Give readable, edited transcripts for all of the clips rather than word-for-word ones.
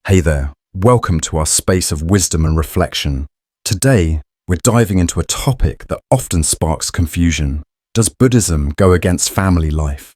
Hey there, welcome to our space of wisdom and reflection. Today, we're diving into a topic that often sparks confusion. Does Buddhism go against family life?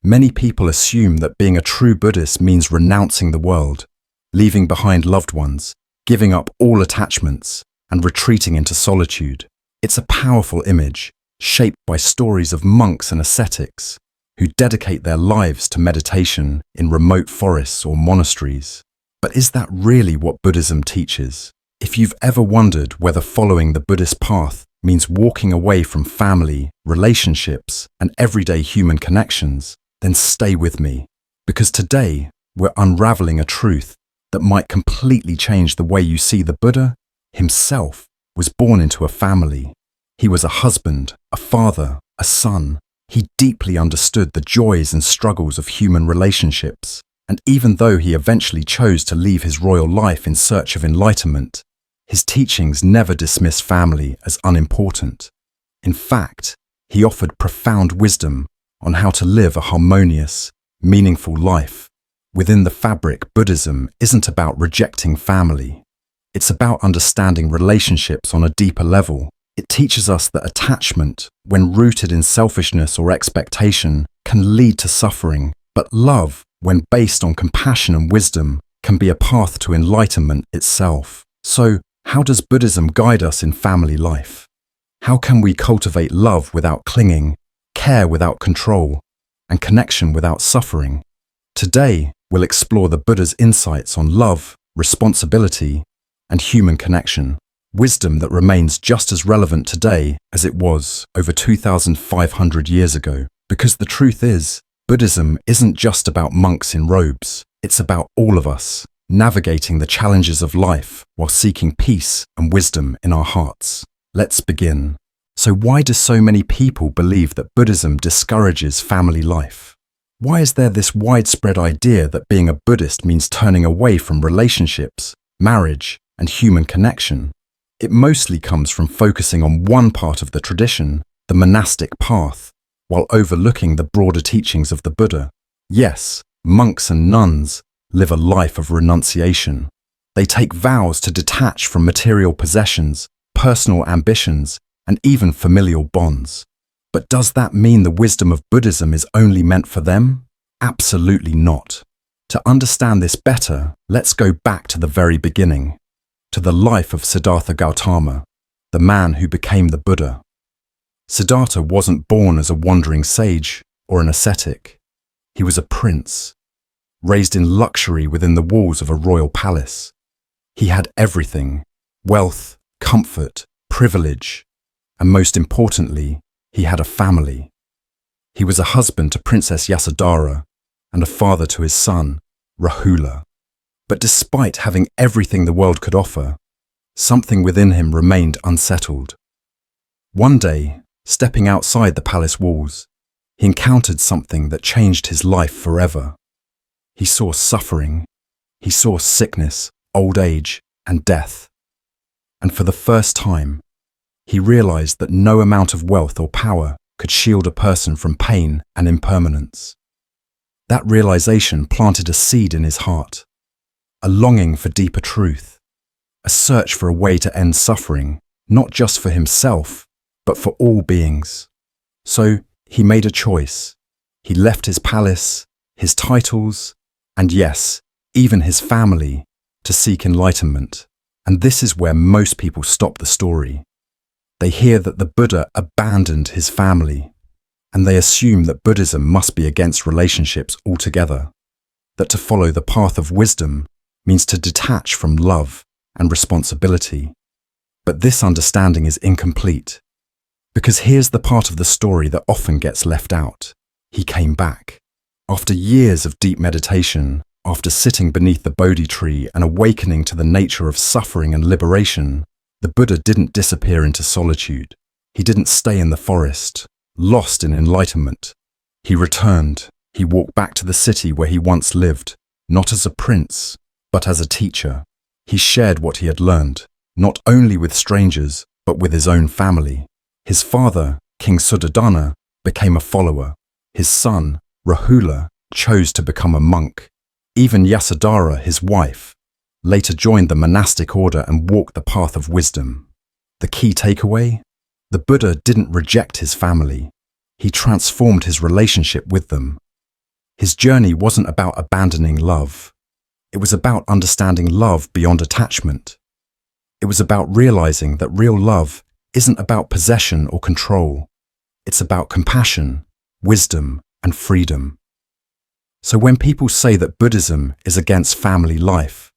Many people assume that being a true Buddhist means renouncing the world, leaving behind loved ones, giving up all attachments, and retreating into solitude. It's a powerful image, shaped by stories of monks and ascetics who dedicate their lives to meditation in remote forests or monasteries. But is that really what Buddhism teaches? If you've ever wondered whether following the Buddhist path means walking away from family, relationships, and everyday human connections, then stay with me, because today we're unraveling a truth that might completely change the way you see the Buddha himself was born into a family. He was a husband, a father, a son. He deeply understood the joys and struggles of human relationships. And even though he eventually chose to leave his royal life in search of enlightenment, his teachings never dismissed family as unimportant. In fact, he offered profound wisdom on how to live a harmonious, meaningful life. Within the fabric, Buddhism isn't about rejecting family. It's about understanding relationships on a deeper level. It teaches us that attachment, when rooted in selfishness or expectation, can lead to suffering, but love, when based on compassion and wisdom, can be a path to enlightenment itself. So, how does Buddhism guide us in family life? How can we cultivate love without clinging, care without control, and connection without suffering? Today, we'll explore the Buddha's insights on love, responsibility, and human connection, wisdom that remains just as relevant today as it was over 2,500 years ago. Because the truth is, Buddhism isn't just about monks in robes. It's about all of us, navigating the challenges of life while seeking peace and wisdom in our hearts. Let's begin. So why do so many people believe that Buddhism discourages family life? Why is there this widespread idea that being a Buddhist means turning away from relationships, marriage, and human connection? It mostly comes from focusing on one part of the tradition, the monastic path, while overlooking the broader teachings of the Buddha. Yes, monks and nuns live a life of renunciation. They take vows to detach from material possessions, personal ambitions, and even familial bonds. But does that mean the wisdom of Buddhism is only meant for them? Absolutely not. To understand this better, let's go back to the very beginning, to the life of Siddhartha Gautama, the man who became the Buddha. Siddhartha wasn't born as a wandering sage or an ascetic. He was a prince, raised in luxury within the walls of a royal palace. He had everything: wealth, comfort, privilege, and most importantly, he had a family. He was a husband to Princess Yasodhara and a father to his son, Rahula. But despite having everything the world could offer, something within him remained unsettled. One day, stepping outside the palace walls, he encountered something that changed his life forever. He saw suffering. He saw sickness, old age, and death. And for the first time, he realized that no amount of wealth or power could shield a person from pain and impermanence. That realization planted a seed in his heart, a longing for deeper truth, a search for a way to end suffering, not just for himself, but for all beings. So he made a choice. He left his palace, his titles, and yes, even his family, to seek enlightenment. And this is where most people stop the story. They hear that the Buddha abandoned his family, and they assume that Buddhism must be against relationships altogether, that to follow the path of wisdom means to detach from love and responsibility. But this understanding is incomplete. Because here's the part of the story that often gets left out. He came back. After years of deep meditation, after sitting beneath the Bodhi tree and awakening to the nature of suffering and liberation, the Buddha didn't disappear into solitude. He didn't stay in the forest, lost in enlightenment. He returned. He walked back to the city where he once lived, not as a prince, but as a teacher. He shared what he had learned, not only with strangers, but with his own family. His father, King Suddhodana, became a follower. His son, Rahula, chose to become a monk. Even Yasodhara, his wife, later joined the monastic order and walked the path of wisdom. The key takeaway? The Buddha didn't reject his family. He transformed his relationship with them. His journey wasn't about abandoning love. It was about understanding love beyond attachment. It was about realizing that real love isn't about possession or control. It's about compassion, wisdom, and freedom. So when people say that Buddhism is against family life,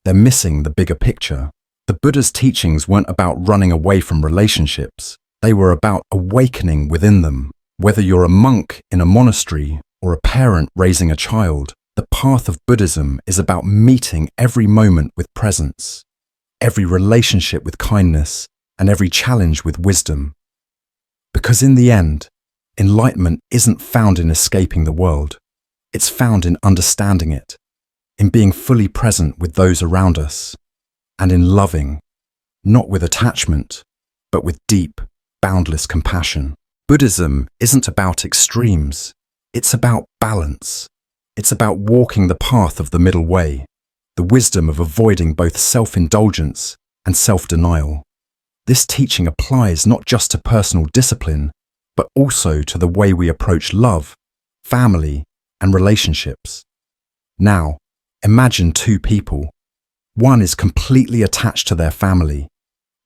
they're missing the bigger picture. The Buddha's teachings weren't about running away from relationships. They were about awakening within them. Whether you're a monk in a monastery or a parent raising a child, the path of Buddhism is about meeting every moment with presence, every relationship with kindness, and every challenge with wisdom. Because in the end, enlightenment isn't found in escaping the world. It's found in understanding it, in being fully present with those around us, and in loving, not with attachment, but with deep, boundless compassion. Buddhism isn't about extremes. It's about balance. It's about walking the path of the middle way, the wisdom of avoiding both self-indulgence and self-denial. This teaching applies not just to personal discipline, but also to the way we approach love, family, and relationships. Now, imagine two people. One is completely attached to their family.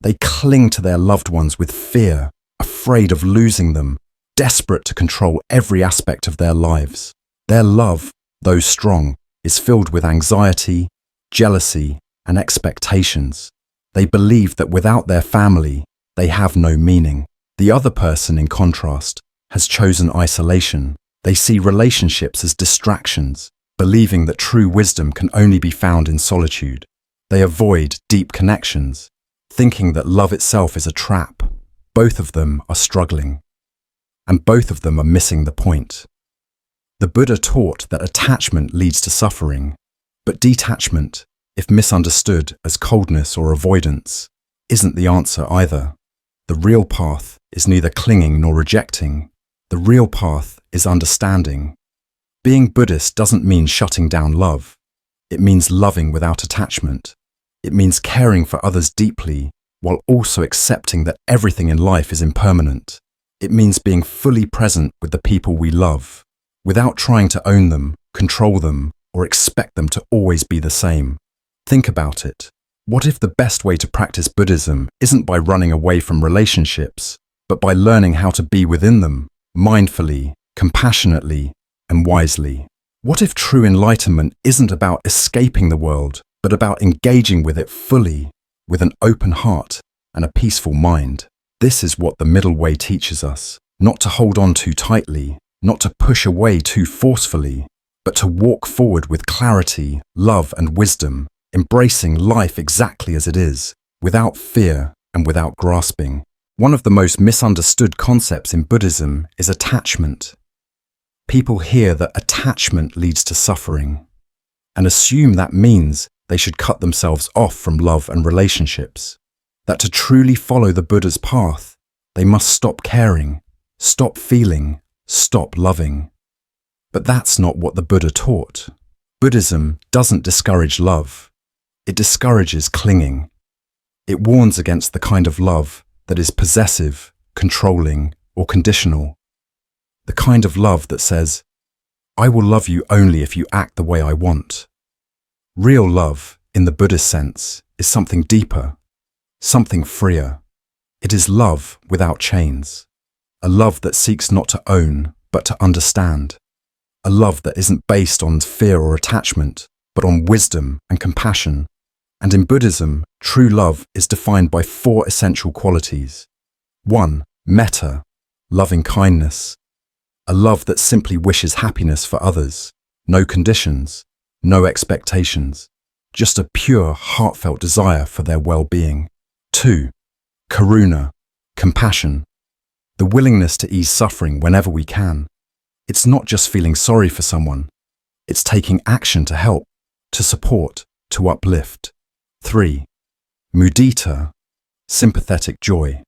They cling to their loved ones with fear, afraid of losing them, desperate to control every aspect of their lives. Their love, though strong, is filled with anxiety, jealousy, and expectations. They believe that without their family, they have no meaning. The other person, in contrast, has chosen isolation. They see relationships as distractions, believing that true wisdom can only be found in solitude. They avoid deep connections, thinking that love itself is a trap. Both of them are struggling, and both of them are missing the point. The Buddha taught that attachment leads to suffering, but detachment, if misunderstood as coldness or avoidance, isn't the answer either. The real path is neither clinging nor rejecting. The real path is understanding. Being Buddhist doesn't mean shutting down love. It means loving without attachment. It means caring for others deeply, while also accepting that everything in life is impermanent. It means being fully present with the people we love, without trying to own them, control them, or expect them to always be the same. Think about it. What if the best way to practice Buddhism isn't by running away from relationships, but by learning how to be within them, mindfully, compassionately, and wisely? What if true enlightenment isn't about escaping the world, but about engaging with it fully, with an open heart and a peaceful mind? This is what the middle way teaches us, not to hold on too tightly, not to push away too forcefully, but to walk forward with clarity, love, and wisdom, embracing life exactly as it is, without fear and without grasping. One of the most misunderstood concepts in Buddhism is attachment. People hear that attachment leads to suffering and assume that means they should cut themselves off from love and relationships. That to truly follow the Buddha's path, they must stop caring, stop feeling, stop loving. But that's not what the Buddha taught. Buddhism doesn't discourage love. It discourages clinging. It warns against the kind of love that is possessive, controlling, or conditional. The kind of love that says, "I will love you only if you act the way I want." Real love, in the Buddhist sense, is something deeper, something freer. It is love without chains. A love that seeks not to own, but to understand. A love that isn't based on fear or attachment, but on wisdom and compassion. And in Buddhism, true love is defined by 4 essential qualities. 1. Metta, loving kindness. A love that simply wishes happiness for others. No conditions, no expectations. Just a pure, heartfelt desire for their well-being. 2. Karuna, compassion. The willingness to ease suffering whenever we can. It's not just feeling sorry for someone. It's taking action to help, to support, to uplift. 3. Mudita, sympathetic joy.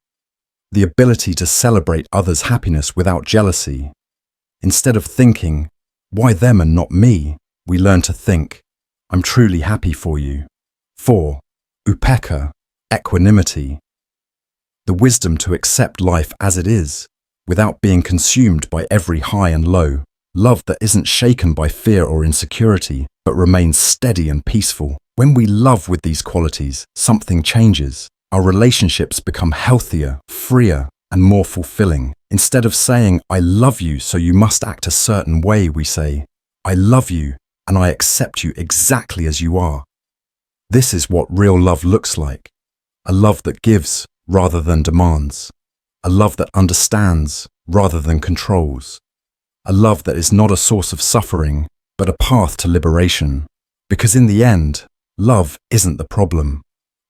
The ability to celebrate others' happiness without jealousy. Instead of thinking, "Why them and not me?" we learn to think, I'm truly happy for you. 4. Upekkha, equanimity. The wisdom to accept life as it is, without being consumed by every high and low. Love that isn't shaken by fear or insecurity, but remains steady and peaceful. When we love with these qualities, something changes. Our relationships become healthier, freer, and more fulfilling. Instead of saying, I love you, so you must act a certain way, we say, I love you, and I accept you exactly as you are. This is what real love looks like. A love that gives rather than demands. A love that understands rather than controls. A love that is not a source of suffering, but a path to liberation. Because in the end, love isn't the problem.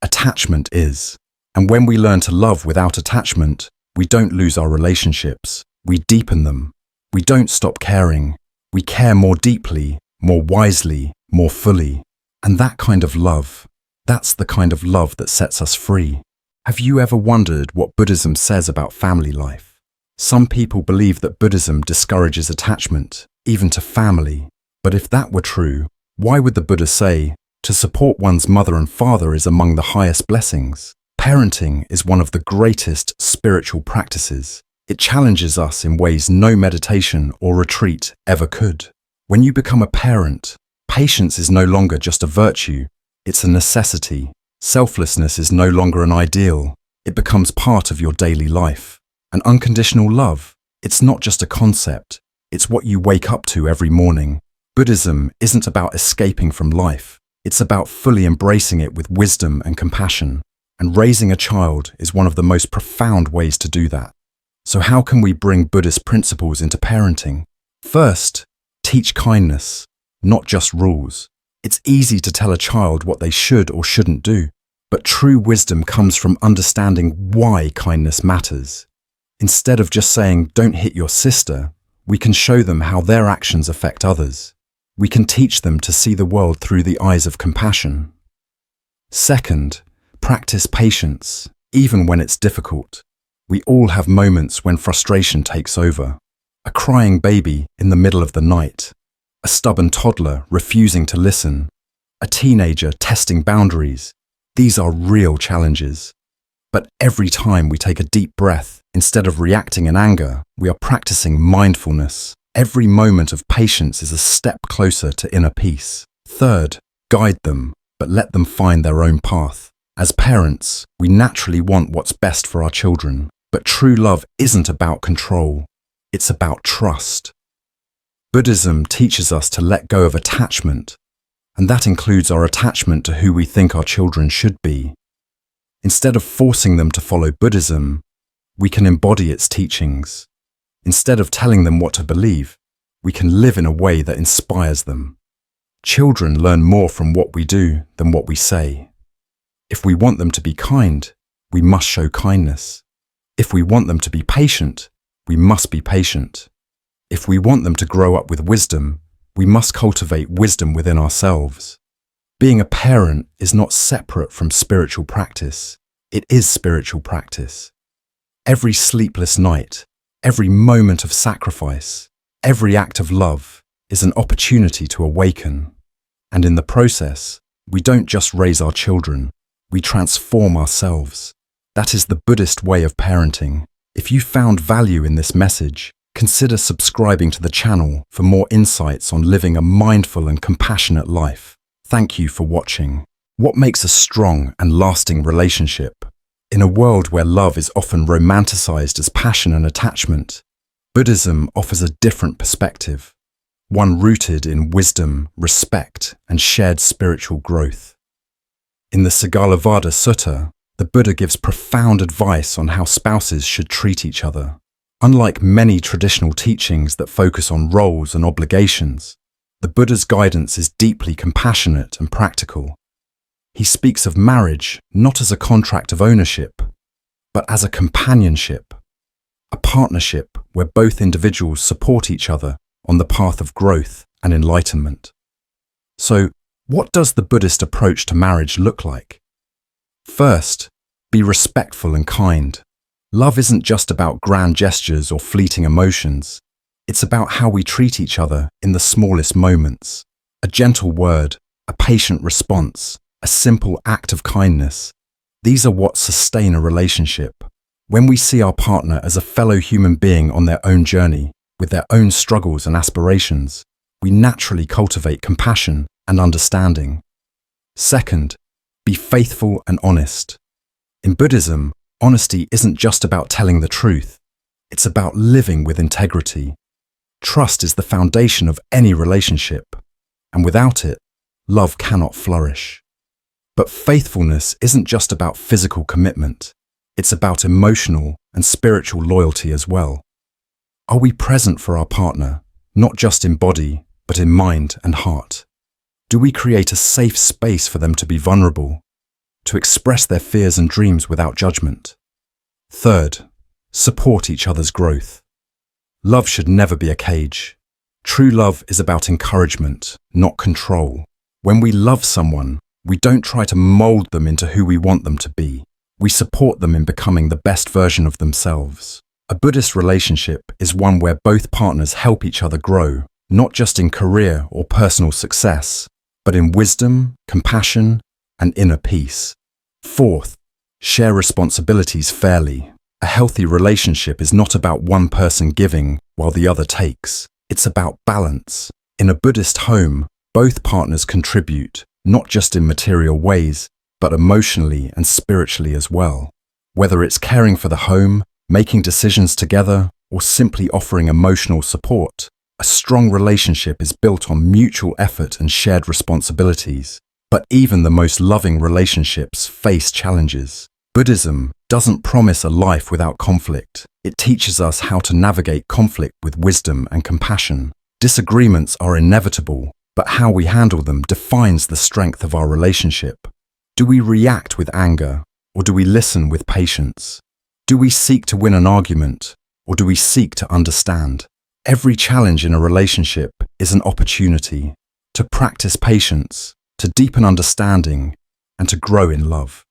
Attachment is. And when we learn to love without attachment, we don't lose our relationships. We deepen them. We don't stop caring. We care more deeply, more wisely, more fully. And that kind of love, that's the kind of love that sets us free. Have you ever wondered what Buddhism says about family life? Some people believe that Buddhism discourages attachment, even to family. But if that were true, why would the Buddha say, to support one's mother and father is among the highest blessings? Parenting is one of the greatest spiritual practices. It challenges us in ways no meditation or retreat ever could. When you become a parent, patience is no longer just a virtue, it's a necessity. Selflessness is no longer an ideal, it becomes part of your daily life. And unconditional love, it's not just a concept, it's what you wake up to every morning. Buddhism isn't about escaping from life, it's about fully embracing it with wisdom and compassion. And raising a child is one of the most profound ways to do that. So how can we bring Buddhist principles into parenting? First, teach kindness, not just rules. It's easy to tell a child what they should or shouldn't do, but true wisdom comes from understanding why kindness matters. Instead of just saying, don't hit your sister, we can show them how their actions affect others. We can teach them to see the world through the eyes of compassion. Second, practice patience, even when it's difficult. We all have moments when frustration takes over. A crying baby in the middle of the night. A stubborn toddler refusing to listen. A teenager testing boundaries. These are real challenges. But every time we take a deep breath, instead of reacting in anger, we are practicing mindfulness. Every moment of patience is a step closer to inner peace. Third, guide them, but let them find their own path. As parents, we naturally want what's best for our children, but true love isn't about control. It's about trust. Buddhism teaches us to let go of attachment, and that includes our attachment to who we think our children should be. Instead of forcing them to follow Buddhism, we can embody its teachings. Instead of telling them what to believe, we can live in a way that inspires them. Children learn more from what we do than what we say. If we want them to be kind, we must show kindness. If we want them to be patient, we must be patient. If we want them to grow up with wisdom, we must cultivate wisdom within ourselves. Being a parent is not separate from spiritual practice. It is spiritual practice. Every sleepless night, every moment of sacrifice, every act of love is an opportunity to awaken. And in the process, we don't just raise our children, we transform ourselves. That is the Buddhist way of parenting. If you found value in this message, consider subscribing to the channel for more insights on living a mindful and compassionate life. Thank you for watching. What makes a strong and lasting relationship? In a world where love is often romanticized as passion and attachment, Buddhism offers a different perspective, one rooted in wisdom, respect, and shared spiritual growth. In the Sigalovada Sutta, the Buddha gives profound advice on how spouses should treat each other. Unlike many traditional teachings that focus on roles and obligations, the Buddha's guidance is deeply compassionate and practical. He speaks of marriage not as a contract of ownership, but as a companionship, a partnership where both individuals support each other on the path of growth and enlightenment. So, what does the Buddhist approach to marriage look like? First, be respectful and kind. Love isn't just about grand gestures or fleeting emotions. It's about how we treat each other in the smallest moments. A gentle word, a patient response, a simple act of kindness. These are what sustain a relationship. When we see our partner as a fellow human being on their own journey, with their own struggles and aspirations, we naturally cultivate compassion and understanding. Second, be faithful and honest. In Buddhism, honesty isn't just about telling the truth. It's about living with integrity. Trust is the foundation of any relationship, and without it, love cannot flourish. But faithfulness isn't just about physical commitment. It's about emotional and spiritual loyalty as well. Are we present for our partner, not just in body, but in mind and heart? Do we create a safe space for them to be vulnerable, to express their fears and dreams without judgment? Third, support each other's growth. Love should never be a cage. True love is about encouragement, not control. When we love someone, we don't try to mold them into who we want them to be. We support them in becoming the best version of themselves. A Buddhist relationship is one where both partners help each other grow, not just in career or personal success, but in wisdom, compassion, and inner peace. Fourth, share responsibilities fairly. A healthy relationship is not about one person giving while the other takes. It's about balance. In a Buddhist home, both partners contribute, not just in material ways, but emotionally and spiritually as well. Whether it's caring for the home, making decisions together, or simply offering emotional support, a strong relationship is built on mutual effort and shared responsibilities. But even the most loving relationships face challenges. Buddhism doesn't promise a life without conflict. It teaches us how to navigate conflict with wisdom and compassion. Disagreements are inevitable, but how we handle them defines the strength of our relationship. Do we react with anger, or do we listen with patience? Do we seek to win an argument, or do we seek to understand? Every challenge in a relationship is an opportunity to practice patience, to deepen understanding, and to grow in love.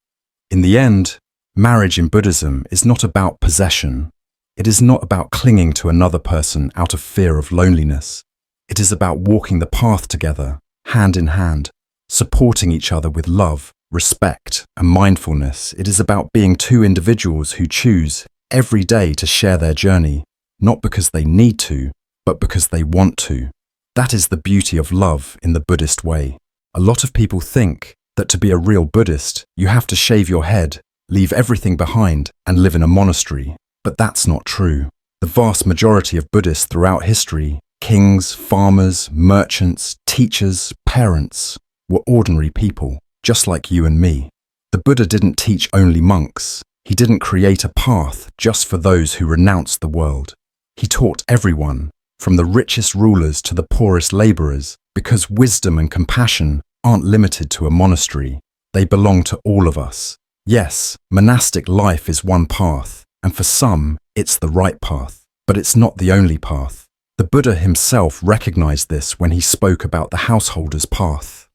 In the end, marriage in Buddhism is not about possession. It is not about clinging to another person out of fear of loneliness. It is about walking the path together, hand in hand, supporting each other with love, respect, and mindfulness. It is about being two individuals who choose every day to share their journey, not because they need to, but because they want to. That is the beauty of love in the Buddhist way. A lot of people think that to be a real Buddhist, you have to shave your head, leave everything behind, and live in a monastery. But that's not true. The vast majority of Buddhists throughout history, kings, farmers, merchants, teachers, parents, were ordinary people, just like you and me. The Buddha didn't teach only monks. He didn't create a path just for those who renounced the world. He taught everyone, from the richest rulers to the poorest laborers, because wisdom and compassion aren't limited to a monastery. They belong to all of us. Yes, monastic life is one path, and for some, it's the right path, but it's not the only path. The Buddha himself recognized this when he spoke about the householder's path,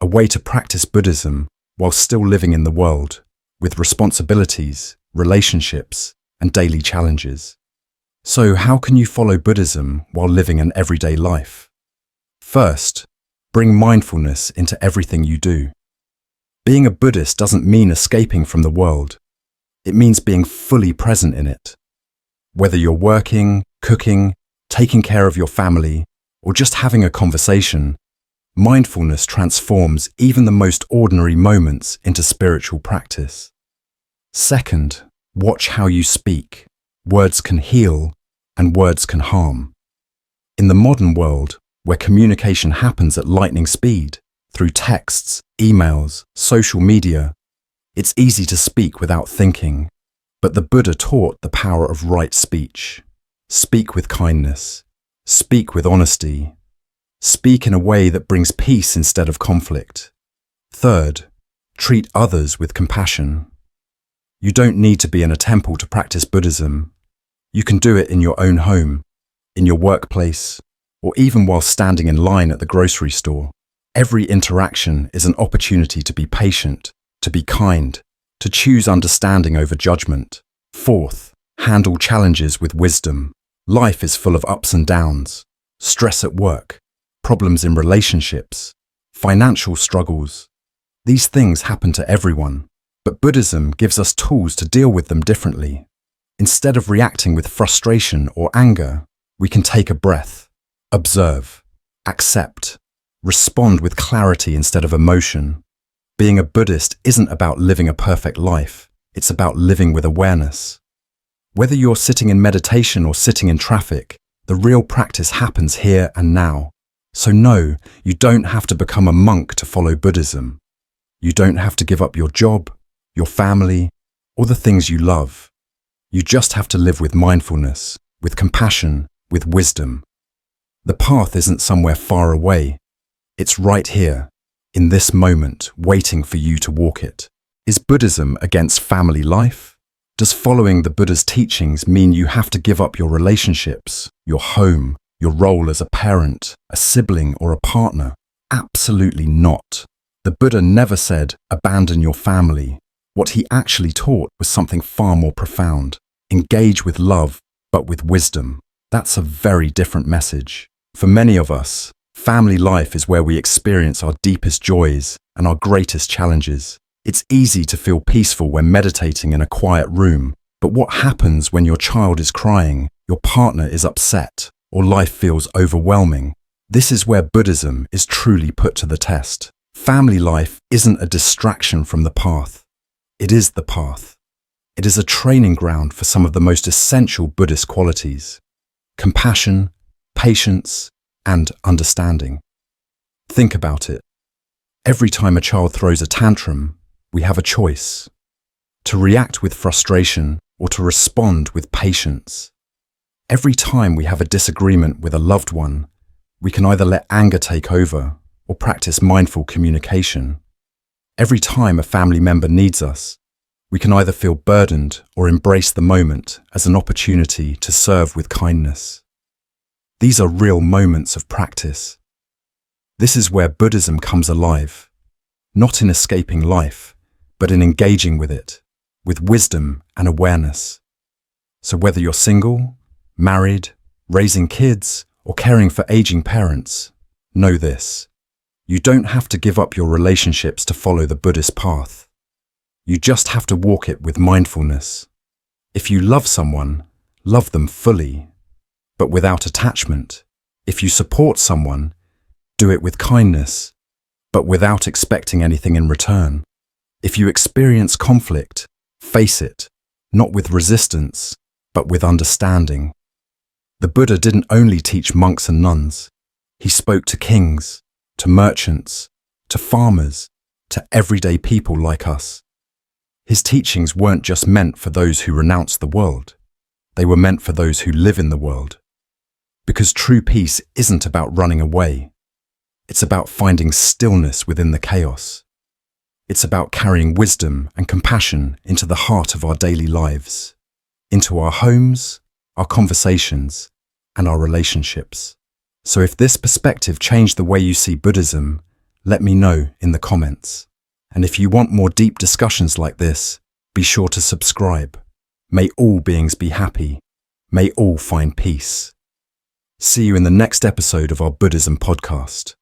a way to practice Buddhism while still living in the world, with responsibilities, relationships, and daily challenges. So how can you follow Buddhism while living an everyday life? First, bring mindfulness into everything you do. Being a Buddhist doesn't mean escaping from the world. It means being fully present in it. Whether you're working, cooking, taking care of your family, or just having a conversation, mindfulness transforms even the most ordinary moments into spiritual practice. Second, watch how you speak. Words can heal, and words can harm. In the modern world, where communication happens at lightning speed, through texts, emails, social media, it's easy to speak without thinking. But the Buddha taught the power of right speech. Speak with kindness. Speak with honesty. Speak in a way that brings peace instead of conflict. Third, treat others with compassion. You don't need to be in a temple to practice Buddhism. You can do it in your own home, in your workplace, or even while standing in line at the grocery store. Every interaction is an opportunity to be patient, to be kind, to choose understanding over judgment. Fourth, handle challenges with wisdom. Life is full of ups and downs, stress at work, problems in relationships, financial struggles. These things happen to everyone, but Buddhism gives us tools to deal with them differently. Instead of reacting with frustration or anger, we can take a breath, observe, accept, respond with clarity instead of emotion. Being a Buddhist isn't about living a perfect life, it's about living with awareness. Whether you're sitting in meditation or sitting in traffic, the real practice happens here and now. So no, you don't have to become a monk to follow Buddhism. You don't have to give up your job, your family, or the things you love. You just have to live with mindfulness, with compassion, with wisdom. The path isn't somewhere far away. It's right here, in this moment, waiting for you to walk it. Is Buddhism against family life? Does following the Buddha's teachings mean you have to give up your relationships, your home, your role as a parent, a sibling, or a partner? Absolutely not. The Buddha never said, abandon your family. What he actually taught was something far more profound. Engage with love, but with wisdom. That's a very different message. For many of us, family life is where we experience our deepest joys and our greatest challenges. It's easy to feel peaceful when meditating in a quiet room, but what happens when your child is crying, your partner is upset, or life feels overwhelming? This is where Buddhism is truly put to the test. Family life isn't a distraction from the path. It is the path. It is a training ground for some of the most essential Buddhist qualities: compassion, patience, and understanding. Think about it. Every time a child throws a tantrum, we have a choice: to react with frustration or to respond with patience. Every time we have a disagreement with a loved one, we can either let anger take over or practice mindful communication. Every time a family member needs us, we can either feel burdened or embrace the moment as an opportunity to serve with kindness. These are real moments of practice. This is where Buddhism comes alive, not in escaping life, but in engaging with it, with wisdom and awareness. So whether you're single, married, raising kids, or caring for aging parents, know this: you don't have to give up your relationships to follow the Buddhist path. You just have to walk it with mindfulness. If you love someone, love them fully, but without attachment. If you support someone, do it with kindness, but without expecting anything in return. If you experience conflict, face it, not with resistance, but with understanding. The Buddha didn't only teach monks and nuns. He spoke to kings, to merchants, to farmers, to everyday people like us. His teachings weren't just meant for those who renounce the world. They were meant for those who live in the world. Because true peace isn't about running away. It's about finding stillness within the chaos. It's about carrying wisdom and compassion into the heart of our daily lives, into our homes, our conversations, and our relationships. So if this perspective changed the way you see Buddhism, let me know in the comments. And if you want more deep discussions like this, be sure to subscribe. May all beings be happy. May all find peace. See you in the next episode of our Buddhism podcast.